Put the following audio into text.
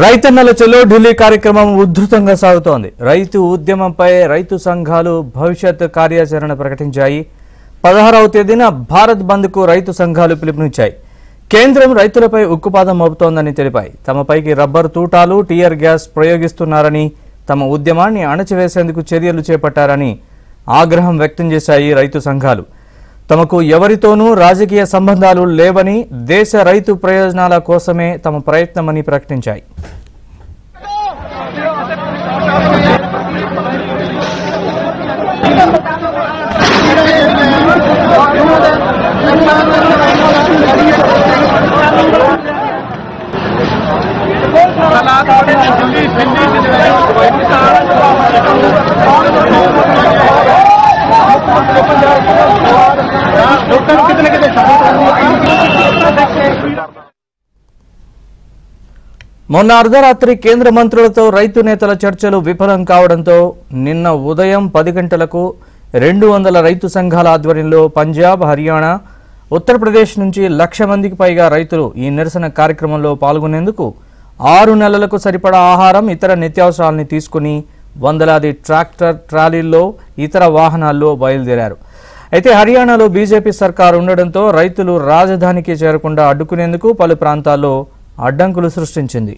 రైతన్నల చెలో ఢిల్లీ కార్యక్రమం ఉధృతంగా సాగుతోంది. రైతు ఉద్యమంపై రైతు సంఘాలు భవిష్యత్ కార్యాచరణ ప్రకటించాయి. 16వ తేదీన భారత్ బంద్కు రైతు సంఘాలు పిలుపునిచ్చాయి. కేంద్రం రైతులపై ఉక్కుపాదం మోపుతోందని తెలిపాయి. తమపైకి రబ్బర్ తూటాలు, టియర్ గ్యాస్ ప్రయోగిస్తున్నారని, తమ ఉద్యమాన్ని అణచివేసేందుకు చర్యలు చేపట్టారని ఆగ్రహం వ్యక్తం చేశాయి రైతు సంఘాలు. తమకు ఎవరితోనూ రాజకీయ సంబంధాలు లేవని, దేశ రైతు ప్రయోజనాల కోసమే తమ ప్రయత్నమని ప్రకటించాయి. మొన్న అర్ధరాత్రి కేంద్ర మంత్రులతో రైతు నేతల చర్చలు విఫలం కావడంతో నిన్న ఉదయం 10 గంటలకు 200 రైతు సంఘాల ఆధ్వర్యంలో పంజాబ్, హర్యానా, ఉత్తరప్రదేశ్ నుంచి 1,00,000 మందికి పైగా రైతులు ఈ నిరసన కార్యక్రమంలో పాల్గొనేందుకు 6 నెలలకు సరిపడా ఆహారం, ఇతర నిత్యావసరాలని తీసుకుని వందలాది ట్రాక్టర్ ట్రాలీల్లో, ఇతర వాహనాల్లో బయలుదేరారు. అయితే హర్యానాలో బీజేపీ సర్కారు ఉండడంతో రైతులు రాజధానికి చేరకుండా అడ్డుకునేందుకు పలు ప్రాంతాల్లో అడ్డంకులు సృష్టించింది.